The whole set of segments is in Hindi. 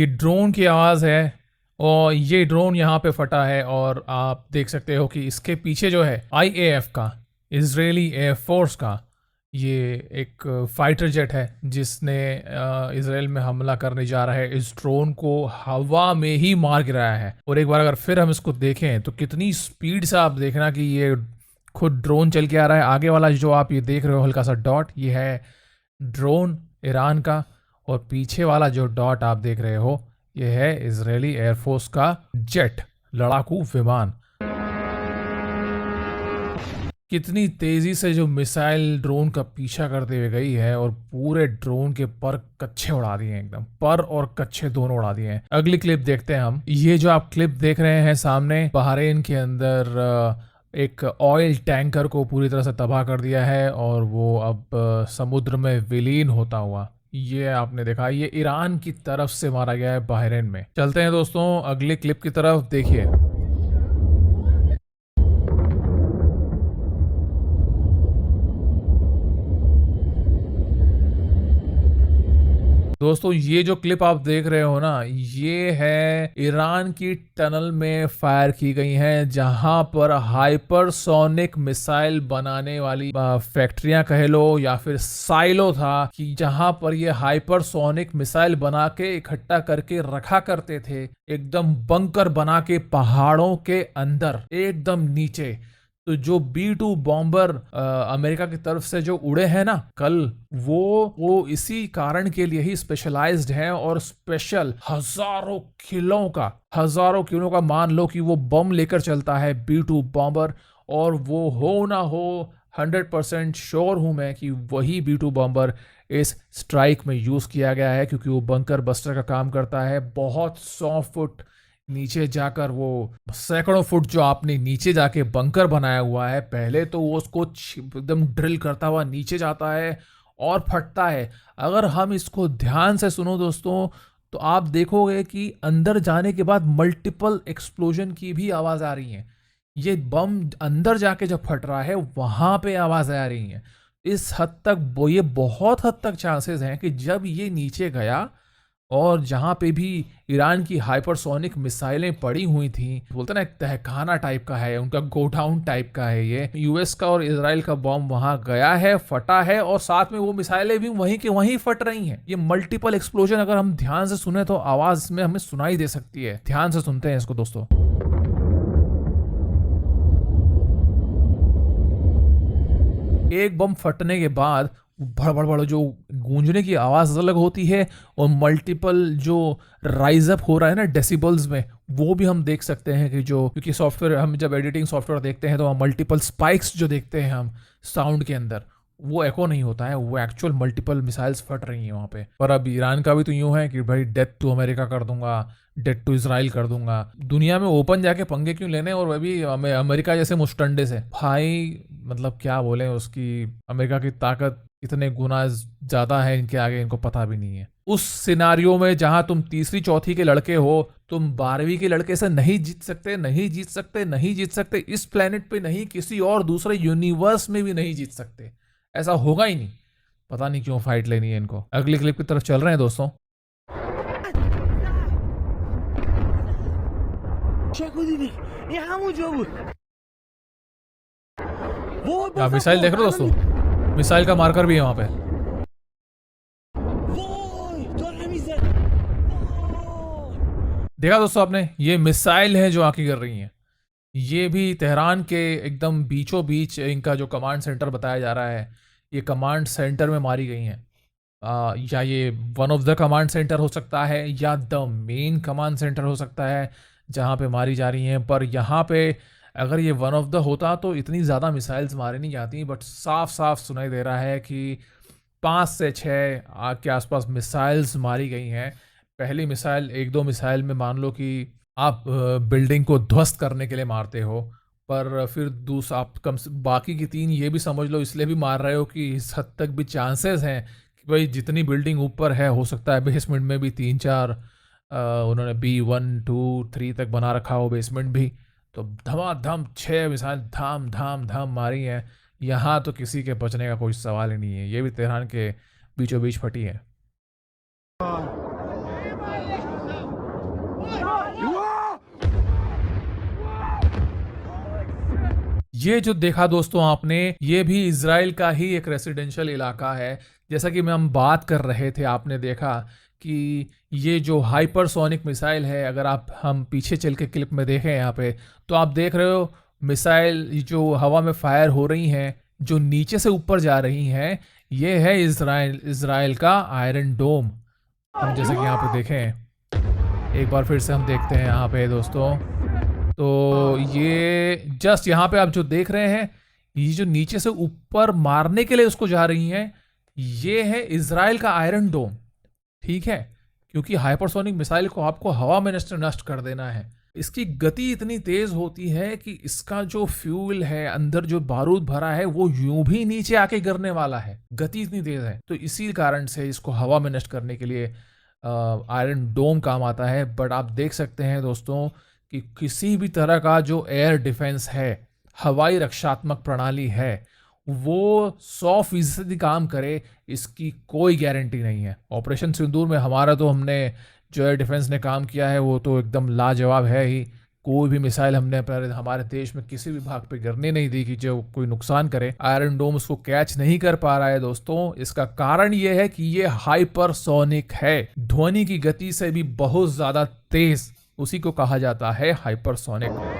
ये ड्रोन की आवाज़ है और ये ड्रोन यहाँ पे फटा है और आप देख सकते हो कि इसके पीछे जो है आईएएफ का, इजरायली एयरफोर्स का, ये एक फाइटर जेट है जिसने इसराइल में हमला करने जा रहा है इस ड्रोन को हवा में ही मार गिराया है। और एक बार अगर फिर हम इसको देखें तो कितनी स्पीड से आप देखना कि ये खुद ड्रोन चल के आ रहा है। आगे वाला जो आप ये देख रहे हो हल्का सा डॉट, ये है ड्रोन ईरान का, और पीछे वाला जो डॉट आप देख रहे हो ये है इजरायली एयरफोर्स का जेट, लड़ाकू विमान। कितनी तेजी से जो मिसाइल ड्रोन का पीछा करते हुए गई है और पूरे ड्रोन के पर कच्छे उड़ा दिए हैं, एकदम पर और कच्छे दोनों उड़ा दिए हैं। अगली क्लिप देखते हैं हम। ये जो आप क्लिप देख रहे हैं सामने, बहरीन के अंदर एक ऑयल टैंकर को पूरी तरह से तबाह कर दिया है और वो अब समुद्र में विलीन होता हुआ, ये आपने देखा। ये ईरान की तरफ से मारा गया है बहरीन में। चलते हैं दोस्तों अगले क्लिप की तरफ, देखिए। दोस्तों ये जो क्लिप आप देख रहे हो ना, ये है ईरान की टनल में फायर की गई है जहां पर हाइपरसोनिक मिसाइल बनाने वाली फैक्ट्रियां कह लो या फिर साइलो था, कि जहां पर ये हाइपरसोनिक मिसाइल बना के इकट्ठा करके रखा करते थे, एकदम बंकर बना के पहाड़ों के अंदर एकदम नीचे। तो जो B-2 बॉम्बर अमेरिका की तरफ से जो उड़े हैं ना कल, वो इसी कारण के लिए ही स्पेशलाइज्ड है। और स्पेशल हजारों किलो का मान लो कि वो बम लेकर चलता है B-2 बॉम्बर। और वो हो ना हो 100% श्योर हूं मैं कि वही B-2 बॉम्बर इस स्ट्राइक में यूज किया गया है, क्योंकि वो बंकर बस्टर का काम करता है। बहुत 100 फुट नीचे जाकर, वो सैकड़ों फुट जो आपने नीचे जाके बंकर बनाया हुआ है, पहले तो वो उसको एकदम ड्रिल करता हुआ नीचे जाता है और फटता है। अगर हम इसको ध्यान से सुनो दोस्तों, तो आप देखोगे कि अंदर जाने के बाद मल्टीपल एक्सप्लोजन की भी आवाज आ रही है। ये बम अंदर जाके जब फट रहा है वहां पे आवाज आ रही है। इस हद तक ये बहुत हद तक चांसेस हैं कि जब ये नीचे गया और जहां पे भी ईरान की हाइपरसोनिक मिसाइलें पड़ी हुई थी, बोलते ना एक तहखाना टाइप का है, उनका गोडाउन टाइप का है। ये यूएस का और इजराइल का बॉम्ब वहां गया है, फटा है, और साथ में वो मिसाइलें भी वहीं के वहीं फट रही हैं। ये मल्टीपल एक्सप्लोजन अगर हम ध्यान से सुने तो आवाज में हमें सुनाई दे सकती है। ध्यान से सुनते हैं इसको दोस्तों। एक बम फटने के बाद भड़ भड़ भड़ जो गूंजने की आवाज अलग होती है, और मल्टीपल जो राइज अप हो रहा है ना डेसिबल्स में, वो भी हम देख सकते हैं कि जो, क्योंकि सॉफ्टवेयर, हम जब एडिटिंग सॉफ्टवेयर देखते हैं तो मल्टीपल स्पाइक्स जो देखते हैं हम साउंड के अंदर, वो एको नहीं होता है, वो एक्चुअल मल्टीपल मिसाइल्स फट रही हैं वहां पे। पर अब ईरान का भी तो यूं है कि भाई डेथ टू अमेरिका कर दूंगा, डेथ टू इसराइल कर दूंगा। दुनिया में ओपन जाके पंगे क्यों लेने, और वह भी अमेरिका जैसे मुस्टंडे से भाई। मतलब क्या बोले, उसकी अमेरिका की ताकत कितने गुना ज्यादा है इनके आगे, इनको पता भी नहीं है। उस सिनारियो में जहां तुम तीसरी चौथी के लड़के हो, तुम 12वीं के लड़के से नहीं जीत सकते, नहीं जीत सकते, नहीं जीत सकते। इस प्लेनेट पे नहीं, किसी और दूसरे यूनिवर्स में भी नहीं जीत सकते। ऐसा होगा ही नहीं। पता नहीं क्यों फाइट लेनी है इनको। अगली क्लिप की तरफ चल रहे हैं दोस्तों। आप मिसाइल देख रहे हो दोस्तों, मिसाइल का मार्कर भी है वहां पे। देखा दोस्तों आपने, ये मिसाइल है जो आके गिर रही हैं। ये भी तेहरान के एकदम बीचों बीच इनका जो कमांड सेंटर बताया जा रहा है, ये कमांड सेंटर में मारी गई हैं। या ये one of the command centre हो सकता है, या द मेन कमांड सेंटर हो सकता है जहाँ पे मारी जा रही हैं। पर यहाँ पे अगर ये वन ऑफ द होता तो इतनी ज़्यादा मिसाइल्स मारी नहीं जाती। बट साफ साफ सुनाई दे रहा है कि 5 से 6 आग के आसपास मिसाइल्स मारी गई हैं। पहली मिसाइल, एक दो मिसाइल में मान लो कि आप बिल्डिंग को ध्वस्त करने के लिए मारते हो, पर फिर दूसरा आप बाकी की 3 ये भी समझ लो इसलिए भी मार रहे हो कि इस हद तक भी चांसेस हैं कि भाई जितनी बिल्डिंग ऊपर है, हो सकता है बेसमेंट में भी 3-4 उन्होंने B1, 2, 3 तक बना रखा हो, बेसमेंट भी। तो धमाधम 6 मिसाइल धाम धाम धाम मारी हैं। यहाँ तो किसी के बचने का कोई सवाल ही नहीं है। ये भी तेहरान के बीचों बीच फटी है। ये जो देखा दोस्तों आपने, ये भी इजराइल का ही एक रेसिडेंशियल इलाका है। जैसा कि हम बात कर रहे थे, आपने देखा कि ये जो हाइपरसोनिक मिसाइल है, अगर आप हम पीछे चल के क्लिप में देखें यहाँ पे, तो आप देख रहे हो मिसाइल जो हवा में फायर हो रही हैं, जो नीचे से ऊपर जा रही हैं, ये है इजराइल का आयरन डोम। हम जैसा कि यहाँ पे देखें, एक बार फिर से हम देखते हैं यहाँ पे दोस्तों, तो ये जस्ट यहाँ पे आप जो देख रहे हैं, ये जो नीचे से ऊपर मारने के लिए उसको जा रही हैं, ये है इजराइल का आयरन डोम। ठीक है, क्योंकि हाइपरसोनिक मिसाइल को आपको हवा में नष्ट कर देना है। इसकी गति इतनी तेज होती है कि इसका जो फ्यूल है, अंदर जो बारूद भरा है, वो यूं भी नीचे आके गिरने वाला है, गति इतनी तेज है। तो इसी कारण से इसको हवा में नष्ट करने के लिए आयरन डोम काम आता है। बट आप देख सकते हैं दोस्तों कि किसी भी तरह का जो एयर डिफेंस है, हवाई रक्षात्मक प्रणाली है, वो 100% काम करे, इसकी कोई गारंटी नहीं है। ऑपरेशन सिंदूर में हमारा तो हमने जो एयर डिफेंस ने काम किया है वो तो एकदम लाजवाब है ही। कोई भी मिसाइल हमने हमारे देश में किसी भी भाग पे गिरने नहीं दी कि जो कोई नुकसान करे। आयरन डोम उसको कैच नहीं कर पा रहा है दोस्तों। इसका कारण ये है कि ये हाइपरसोनिक है, ध्वनि की गति से भी बहुत ज्यादा तेज, उसी को कहा जाता है हाइपरसोनिक।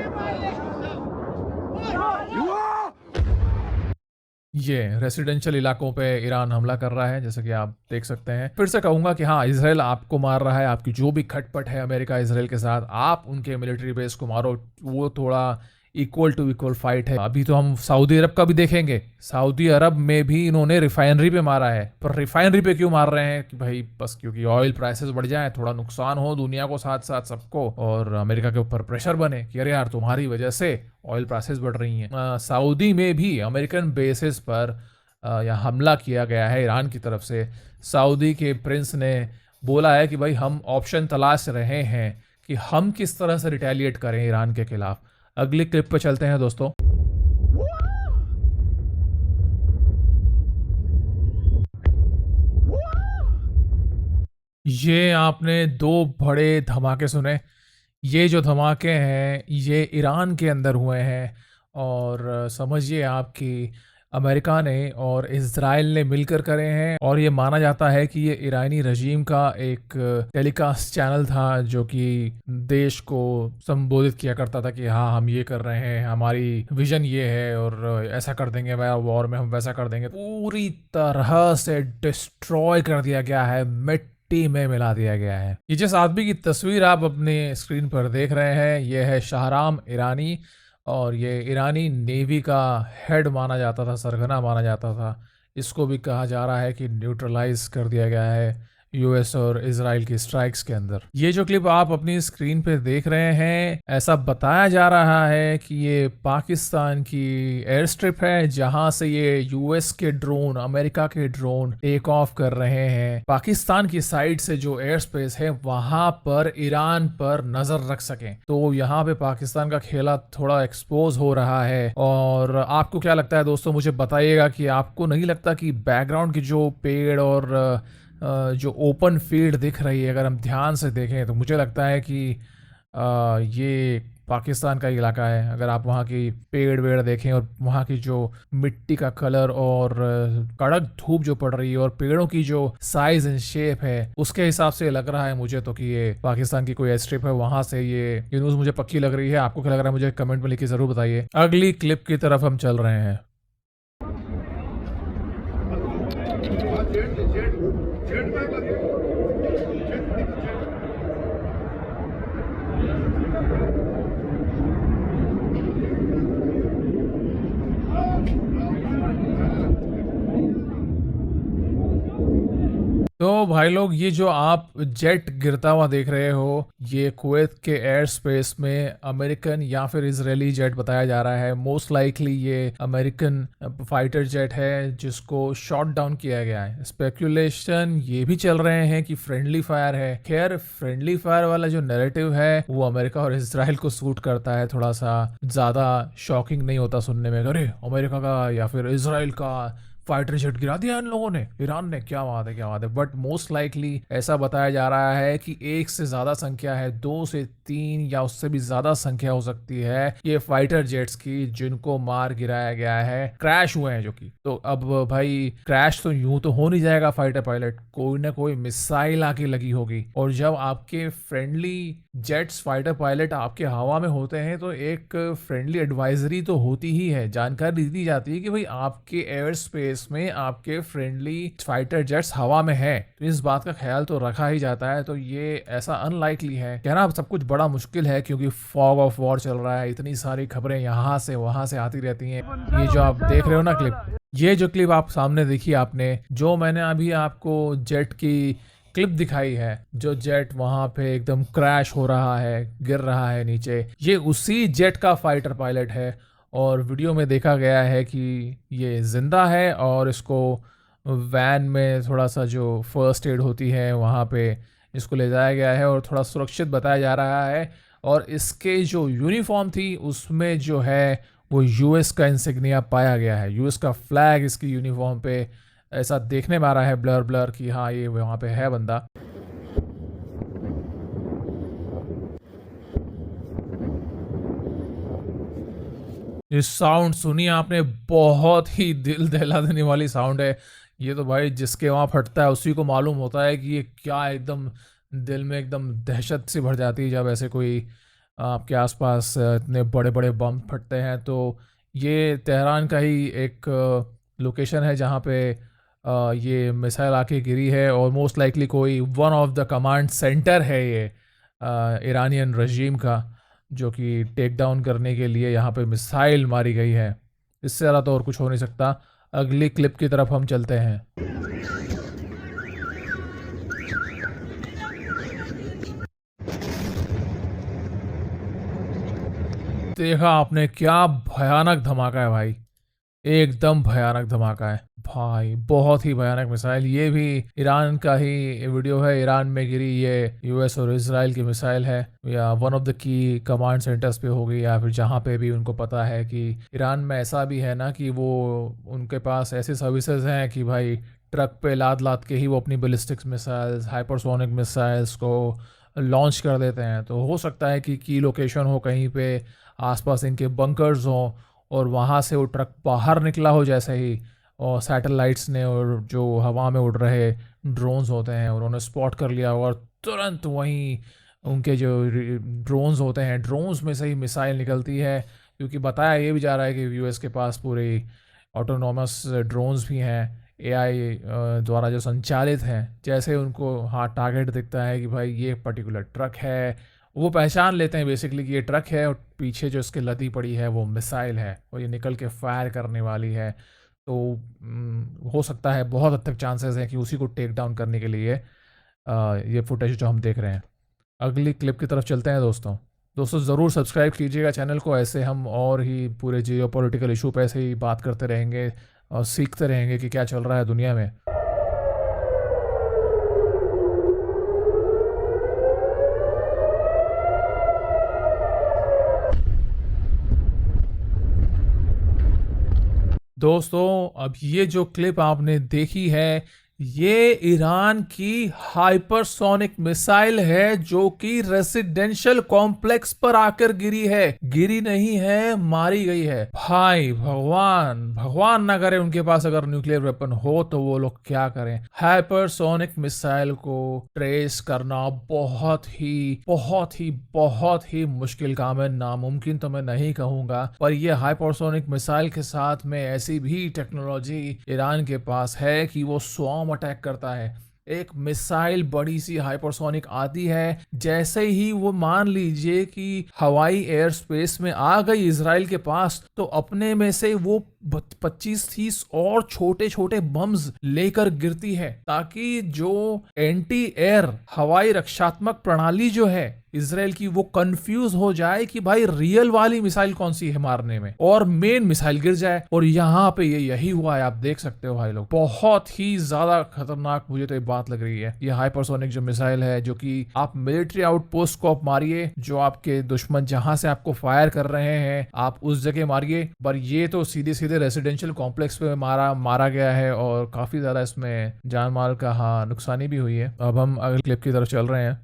ये रेसिडेंशियल इलाकों पे ईरान हमला कर रहा है, जैसे कि आप देख सकते हैं। फिर से कहूंगा कि हाँ, इसराइल आपको मार रहा है, आपकी जो भी खटपट है अमेरिका इसराइल के साथ, आप उनके मिलिट्री बेस को मारो, वो थोड़ा इक्वल टू इक्वल फाइट है। अभी तो हम सऊदी अरब का भी देखेंगे। सऊदी अरब में भी इन्होंने रिफाइनरी पे मारा है, पर रिफाइनरी पे क्यों मार रहे हैं? कि भाई बस क्योंकि ऑयल प्राइसेस बढ़ जाए, थोड़ा नुकसान हो दुनिया को, साथ साथ सबको, और अमेरिका के ऊपर प्रेशर बने कि अरे यार तुम्हारी वजह से ऑयल प्राइसेस बढ़ रही हैं। सऊदी में भी अमेरिकन बेसिस पर यहाँ हमला किया गया है ईरान की तरफ से। सऊदी के प्रिंस ने बोला है कि भाई हम ऑप्शन तलाश रहे हैं कि हम किस तरह से रिटेलिएट करें ईरान के खिलाफ। अगली क्लिप पे चलते हैं दोस्तों। ये आपने दो बड़े धमाके सुने। ये जो धमाके हैं ये ईरान के अंदर हुए हैं, और समझिए आप कि अमेरिका ने और इज़राइल ने मिलकर करे हैं। और ये माना जाता है कि ये ईरानी रजीम का एक टेलीकास्ट चैनल था जो कि देश को संबोधित किया करता था कि हाँ हम ये कर रहे हैं, हमारी विजन ये है, और ऐसा कर देंगे, वॉर में हम वैसा कर देंगे। पूरी तरह से डिस्ट्रॉय कर दिया गया है, मिट्टी में मिला दिया गया है। ये जिस आदमी की तस्वीर आप अपने स्क्रीन पर देख रहे हैं, ये है शाहराम ईरानी, और ये ईरानी नेवी का हेड माना जाता था, सरगना माना जाता था। इसको भी कहा जा रहा है कि न्यूट्रलाइज कर दिया गया है यूएस और इजराइल की स्ट्राइक्स के अंदर। ये जो क्लिप आप अपनी स्क्रीन पे देख रहे हैं, ऐसा बताया जा रहा है कि ये पाकिस्तान की एयर स्ट्रिप है, जहां से ये यूएस के ड्रोन, अमेरिका के ड्रोन टेक ऑफ कर रहे हैं। पाकिस्तान की साइड से जो एयर स्पेस है वहां पर ईरान पर नजर रख सकें। तो यहाँ पे पाकिस्तान का खेला थोड़ा एक्सपोज हो रहा है। और आपको क्या लगता है दोस्तों, मुझे बताइएगा कि आपको नहीं लगता कि बैकग्राउंड की जो पेड़ और जो ओपन फील्ड दिख रही है, अगर हम ध्यान से देखें तो मुझे लगता है कि ये पाकिस्तान का इलाका है। अगर आप वहाँ की पेड़ वेड़ देखें और वहाँ की जो मिट्टी का कलर और कड़क धूप जो पड़ रही है और पेड़ों की जो साइज एंड शेप है, उसके हिसाब से लग रहा है मुझे तो कि ये पाकिस्तान की कोई स्ट्रिप है। वहाँ से ये न्यूज़ मुझे पक्की लग रही है। आपको क्या लग रहा है मुझे कमेंट में लिख के ज़रूर बताइए। अगली क्लिप की तरफ हम चल रहे हैं। तो भाई लोग, ये जो आप जेट गिरता हुआ देख रहे हो, ये कुवैत के एयर स्पेस में अमेरिकन या फिर इजरायली जेट बताया जा रहा है। मोस्ट लाइकली ये अमेरिकन फाइटर जेट है जिसको शॉट डाउन किया गया है। स्पेकुलेशन ये भी चल रहे हैं कि फ्रेंडली फायर है। खैर, फ्रेंडली फायर वाला जो नैरेटिव है वो अमेरिका और इसराइल को सूट करता है, थोड़ा सा ज़्यादा शॉकिंग नहीं होता सुनने में, अरे अमेरिका का या फिर इसराइल का फाइटर जेट गिरा दिया इन लोगों ने, ईरान ने। क्या बात है, क्या बात है। बट मोस्ट लाइकली ऐसा बताया जा रहा है कि एक से ज्यादा संख्या है, 2 से 3 या उससे भी ज्यादा संख्या हो सकती है ये फाइटर जेट्स की, जिनको मार गिराया गया है, क्रैश हुए हैं जो कि। तो अब भाई क्रैश तो यूं तो हो नहीं जाएगा फाइटर पायलट, कोई ना कोई मिसाइल आके लगी होगी। और जब आपके फ्रेंडली जेट्स फाइटर पायलट आपके हवा में होते हैं तो एक फ्रेंडली एडवाइजरी तो होती ही है, जानकारी दी जाती है कि भाई आपके एयर स्पेस में आपके फ्रेंडली फाइटर जेट्स हवा में है, तो इस बात का ख्याल तो रखा ही जाता है। तो ये ऐसा अनलाइकली है, कहना सब कुछ बड़ा मुश्किल है क्योंकि फॉग ऑफ वॉर चल रहा है, इतनी सारी खबरें यहाँ से वहां से आती रहती हैं। ये जो आप देख रहे हो ना क्लिप, ये जो क्लिप आप सामने देखी आपने, जो मैंने अभी आपको जेट की क्लिप दिखाई है, जो जेट वहां पे एकदम क्रैश हो रहा है, गिर रहा है नीचे, ये उसी जेट का फाइटर पायलट है। और वीडियो में देखा गया है कि ये जिंदा है और इसको वैन में थोड़ा सा जो फर्स्ट एड होती है वहाँ पे इसको ले जाया गया है और थोड़ा सुरक्षित बताया जा रहा है। और इसके जो यूनिफॉर्म थी उसमें जो है वो यूएस का इंसिग्निया पाया गया है, यूएस का फ्लैग इसकी यूनिफॉर्म पे ऐसा देखने में आ रहा है ब्लर ब्लर कि हाँ ये वहाँ पे है बंदा। ये साउंड सुनिए आपने, बहुत ही दिल दहला देने वाली साउंड है। ये तो भाई जिसके वहाँ फटता है उसी को मालूम होता है कि ये क्या, एकदम दिल में एकदम दहशत सी भर जाती है जब ऐसे कोई आपके आसपास इतने बड़े बड़े बम फटते हैं। तो ये तेहरान का ही एक लोकेशन है जहाँ पे ये मिसाइल आके गिरी है और मोस्ट लाइकली कोई one of the command centre है ये ईरानियन रजीम का, जो कि टेक डाउन करने के लिए यहाँ पे मिसाइल मारी गई है। इससे ज़्यादा तो और कुछ हो नहीं सकता। अगली क्लिप की तरफ हम चलते हैं। देखा आपने, क्या भयानक धमाका है भाई, एकदम भयानक धमाका है भाई, बहुत ही भयानक मिसाइल। ये भी ईरान का ही वीडियो है, ईरान में गिरी ये यूएस और इजराइल की मिसाइल है, या one of the key command centres पे होगी, या फिर जहाँ पे भी उनको पता है कि ईरान में ऐसा भी है ना कि वो उनके पास ऐसी सर्विसेज हैं कि भाई ट्रक पे लाद लाद के ही वो अपनी बैलिस्टिक्स मिसाइल्स, हाइपरसोनिक मिसाइल्स को लॉन्च कर देते हैं। तो हो सकता है कि की लोकेशन हो कहीं पे, आसपास इनके बंकर्स हों और वहाँ से वो ट्रक बाहर निकला हो जैसे ही, और सैटेलाइट्स ने और जो हवा में उड़ रहे ड्रोन्स होते हैं उन्होंने स्पॉट कर लिया और तुरंत वहीं उनके जो ड्रोन्स होते हैं, ड्रोन्स में से ही मिसाइल निकलती है। क्योंकि बताया ये भी जा रहा है कि यूएस के पास पूरी ऑटोनोमस ड्रोन्स भी हैं, एआई द्वारा जो संचालित हैं। जैसे उनको हाँ टारगेट दिखता है कि भाई ये पर्टिकुलर ट्रक है, वो पहचान लेते हैं बेसिकली कि ये ट्रक है और पीछे जो इसके लदी पड़ी है वो मिसाइल है और ये निकल के फायर करने वाली है। तो हो सकता है, बहुत हद तक चांसेस हैं कि उसी को टेक डाउन करने के लिए ये फुटेज जो हम देख रहे हैं। अगली क्लिप की तरफ चलते हैं दोस्तों। ज़रूर सब्सक्राइब कीजिएगा चैनल को, ऐसे हम और ही पूरे जियो पॉलिटिकल इशू पे ऐसे ही बात करते रहेंगे और सीखते रहेंगे कि क्या चल रहा है दुनिया में। दोस्तों अब ये जो क्लिप आपने देखी है, ये ईरान की हाइपरसोनिक मिसाइल है जो कि रेसिडेंशियल कॉम्प्लेक्स पर आकर गिरी है, गिरी नहीं है, मारी गई है। भाई भगवान भगवान ना करे उनके पास अगर न्यूक्लियर वेपन हो तो वो लोग क्या करें। हाइपरसोनिक मिसाइल को ट्रेस करना बहुत ही मुश्किल काम है, नामुमकिन तो मैं नहीं कहूंगा, पर यह हाइपरसोनिक मिसाइल के साथ में ऐसी भी टेक्नोलॉजी ईरान के पास है कि वो स्वॉर्म अटैक करता है। एक मिसाइल बड़ी सी हाइपरसोनिक आती है, जैसे ही वो मान लीजिए कि हवाई एयर स्पेस में आ गई इजराइल के पास, तो अपने में से वो 25-30 और छोटे छोटे बम्स लेकर गिरती है, ताकि जो एंटी एयर हवाई रक्षात्मक प्रणाली जो है इजराइल की, वो कंफ्यूज हो जाए कि भाई रियल वाली मिसाइल कौन सी है मारने में, और मेन मिसाइल गिर जाए। और यहाँ पे यही हुआ है, आप देख सकते हो भाई लोग, बहुत ही ज्यादा खतरनाक मुझे तो ये बात बात लग रही है। ये हाइपरसोनिक जो मिसाइल है, जो कि आप मिलिट्री आउटपोस्ट को आप मारिए, जो आपके दुश्मन जहां से आपको फायर कर रहे हैं आप उस जगह मारिए, पर ये तो सीधे सीधे रेसिडेंशियल कॉम्प्लेक्स पे मारा गया है और काफी ज्यादा इसमें जान माल का नुकसानी भी हुई है। अब हम अगले क्लिप की तरफ चल रहे हैं।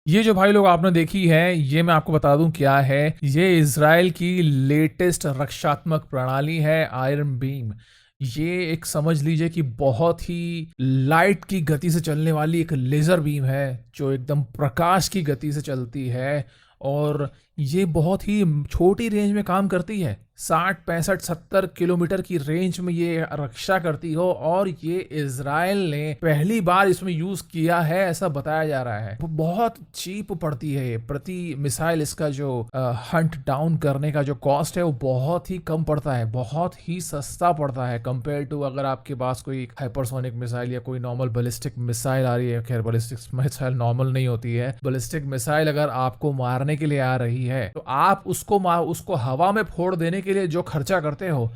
ये जो भाई लोग आपने देखी है, ये मैं आपको बता दूं क्या है। ये इज़राइल की लेटेस्ट रक्षात्मक प्रणाली है, आयरन बीम। ये एक समझ लीजिए कि बहुत ही लाइट की गति से चलने वाली एक लेज़र बीम है, जो एकदम प्रकाश की गति से चलती है और ये बहुत ही छोटी रेंज में काम करती है। 60, 65, 70 किलोमीटर की रेंज में ये रक्षा करती हो और ये इज़राइल ने पहली बार इसमें यूज किया है ऐसा बताया जा रहा है। वो बहुत चीप पड़ती है प्रति मिसाइल। इसका जो हंट डाउन करने का जो कॉस्ट है वो बहुत ही कम पड़ता है, बहुत ही सस्ता पड़ता है कंपेयर टू अगर आपके पास कोई हाइपरसोनिक मिसाइल या कोई नॉर्मल बैलिस्टिक मिसाइल आ रही है। खैर बैलिस्टिक मिसाइल नॉर्मल नहीं होती है। बैलिस्टिक मिसाइल अगर आपको मारने के लिए आ रही है तो आप उसको हवा में फोड़ देने के लिए जो खर्चा करते हो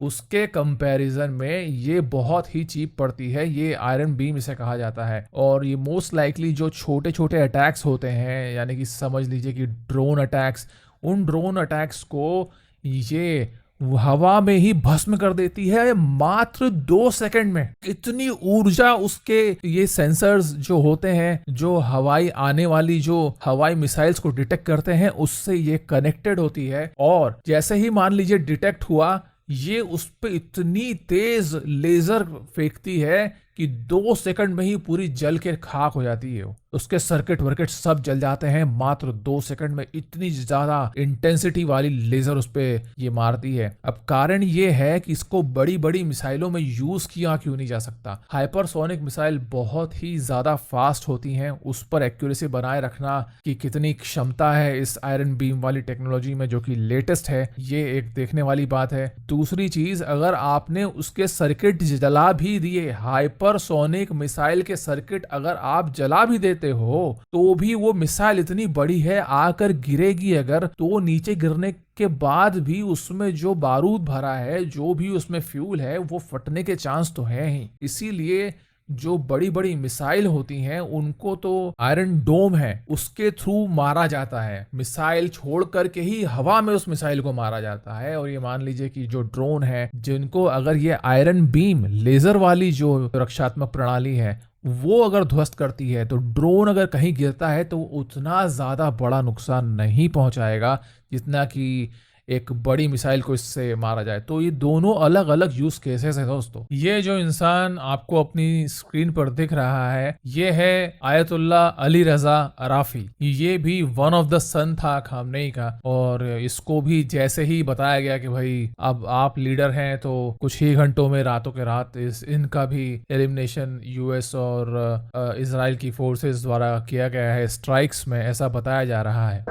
उसके कंपैरिजन में ये बहुत ही चीप पड़ती है। ये आयरन बीम इसे कहा जाता है और ये मोस्ट लाइकली जो छोटे छोटे अटैक्स होते हैं, यानी कि समझ लीजिए कि ड्रोन अटैक्स, उन ड्रोन अटैक्स को ये हवा में ही भस्म कर देती है मात्र 2 सेकंड में। इतनी ऊर्जा उसके ये सेंसर्स जो होते हैं, जो हवाई आने वाली जो हवाई मिसाइल्स को डिटेक्ट करते हैं, उससे ये कनेक्टेड होती है और जैसे ही मान लीजिए डिटेक्ट हुआ, ये उस पे इतनी तेज लेजर फेंकती है कि 2 सेकंड में ही पूरी जल के खाक हो जाती है। उसके सर्किट वर्किट सब जल जाते हैं मात्र 2 सेकंड में। इतनी ज्यादा इंटेंसिटी वाली लेजर उस पे ये मारती है। अब कारण ये है कि इसको बड़ी बड़ी मिसाइलों में यूज किया क्यों नहीं जा सकता। हाइपरसोनिक मिसाइल बहुत ही ज्यादा फास्ट होती हैं, उस पर एक्यूरेसी बनाए रखना की कितनी क्षमता है इस आयरन बीम वाली टेक्नोलॉजी में, जो कि लेटेस्ट है, ये एक देखने वाली बात है। दूसरी चीज, अगर आपने उसके सर्किट जला भी दिए, हाइपरसोनिक मिसाइल के सर्किट अगर आप जला भी देते हो तो भी वो मिसाइल इतनी बड़ी है, आकर गिरेगी अगर तो नीचे गिरने के बाद भी उसमें जो बारूद भरा है, जो भी उसमें फ्यूल है, वो फटने के चांस तो है ही। इसीलिए जो बड़ी बड़ी मिसाइल होती हैं उनको तो आयरन डोम है उसके थ्रू मारा जाता है। मिसाइल छोड़ करके ही हवा में उस मिसाइल को मारा जाता है। और ये मान लीजिए कि जो ड्रोन है, जिनको अगर ये आयरन बीम लेजर वाली जो रक्षात्मक प्रणाली है वो अगर ध्वस्त करती है, तो ड्रोन अगर कहीं गिरता है तो उतना ज्यादा बड़ा नुकसान नहीं पहुंचाएगा जितना कि एक बड़ी मिसाइल को इससे मारा जाए। तो ये दोनों अलग अलग यूज केसेस है दोस्तों। ये जो इंसान आपको अपनी स्क्रीन पर दिख रहा है, ये है आयतुल्ला अली रजा अराफी। ये भी वन ऑफ द सन था खामनेई का, और इसको भी जैसे ही बताया गया कि भाई अब आप लीडर हैं तो कुछ ही घंटों में, रातों के रात इनका भी एलिमिनेशन यूएस और इजराइल की फोर्सेस द्वारा किया गया है स्ट्राइक्स में, ऐसा बताया जा रहा है।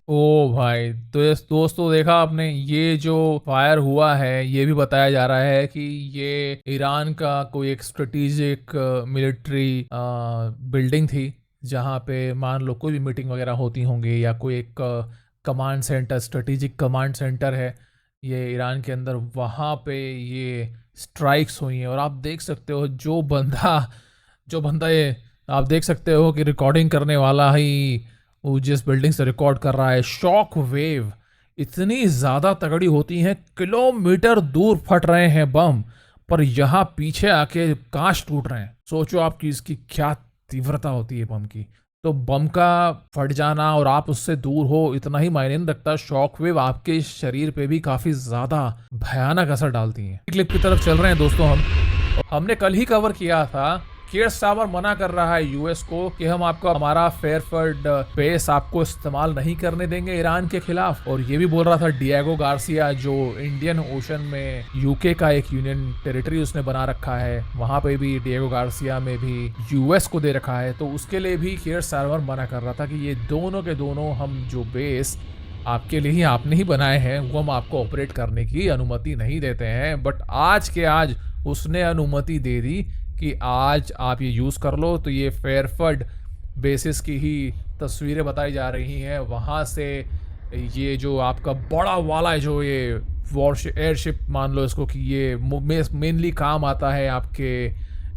ओ भाई, तो ये दोस्तों देखा आपने, ये जो फायर हुआ है ये भी बताया जा रहा है कि ये ईरान का कोई एक स्ट्रेटेजिक मिलिट्री बिल्डिंग थी, जहाँ पे मान लो कोई भी मीटिंग वगैरह होती होंगी या कोई एक command centre, strategic command centre है ये ईरान के अंदर, वहाँ पे ये स्ट्राइक्स हुई हैं। और आप देख सकते हो जो बंदा ये आप देख सकते हो कि रिकॉर्डिंग करने वाला ही वो जिस बिल्डिंग से रिकॉर्ड कर रहा है, शॉक वेव इतनी ज्यादा तगड़ी होती है, किलोमीटर दूर फट रहे हैं बम, पर यहाँ पीछे आके कांच टूट रहे हैं। सोचो आपकी इसकी क्या तीव्रता होती है बम की। तो बम का फट जाना और आप उससे दूर हो इतना ही मायने नहीं रखता, शॉक वेव आपके शरीर पे भी काफी ज्यादा भयानक असर डालती है। क्लिप की तरफ चल रहे हैं दोस्तों। हमने कल ही कवर किया था, कियर स्टारमर मना कर रहा है यूएस को कि हम आपको हमारा फेयरफील्ड बेस आपको इस्तेमाल नहीं करने देंगे ईरान के खिलाफ। और ये भी बोल रहा था डिएगो गार्सिया, जो इंडियन ओशन में यूके का एक यूनियन टेरिटरी उसने बना रखा है, वहां पे भी डिएगो गार्सिया में भी यूएस को दे रखा है, तो उसके लिए भी कियर स्टारमर मना कर रहा था कि ये दोनों के दोनों हम जो बेस आपके लिए ही आपने ही बनाए हैं वो हम आपको ऑपरेट करने की अनुमति नहीं देते हैं। बट आज के आज उसने अनुमति दे दी कि आज आप ये यूज़ कर लो। तो ये फेयरफर्ड बेसिस की ही तस्वीरें बताई जा रही हैं। वहाँ से ये जो आपका बड़ा वाला जो ये वॉरशिप एयरशिप मान लो इसको, कि ये मेनली काम आता है आपके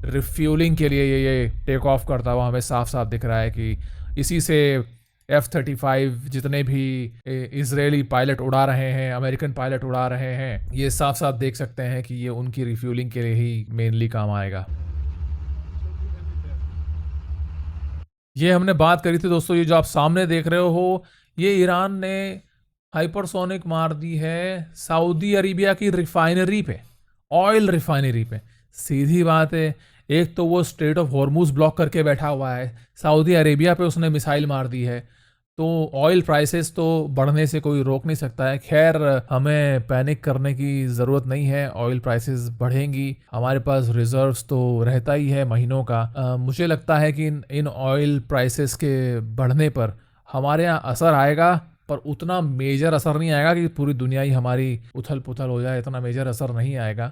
रिफ्यूलिंग के लिए, ये टेक ऑफ करता हुआ हमें साफ साफ दिख रहा है कि इसी से F-35 जितने भी इजरायली पायलट उड़ा रहे हैं, अमेरिकन पायलट उड़ा रहे हैं, ये साफ साफ देख सकते हैं कि ये उनकी रिफ्यूलिंग के लिए ही मेनली काम आएगा। ये हमने बात करी थी दोस्तों, ये जो आप सामने देख रहे हो, ये ईरान ने हाइपरसोनिक मार दी है सऊदी अरेबिया की रिफाइनरी पे, ऑयल रिफाइनरी पे। सीधी बात है, एक तो वो स्ट्रेट ऑफ हॉर्मूज ब्लॉक करके बैठा हुआ है, सऊदी अरेबिया पे उसने मिसाइल मार दी है। तो ऑयल प्राइसेस तो बढ़ने से कोई रोक नहीं सकता है। खैर, हमें पैनिक करने की ज़रूरत नहीं है, ऑयल प्राइसेस बढ़ेंगी, हमारे पास रिजर्व्स तो रहता ही है महीनों का। मुझे लगता है कि इन ऑयल प्राइसेस के बढ़ने पर हमारे यहाँ असर आएगा, पर उतना मेजर असर नहीं आएगा कि पूरी दुनिया ही हमारी उथल पुथल हो जाए, इतना मेजर असर नहीं आएगा।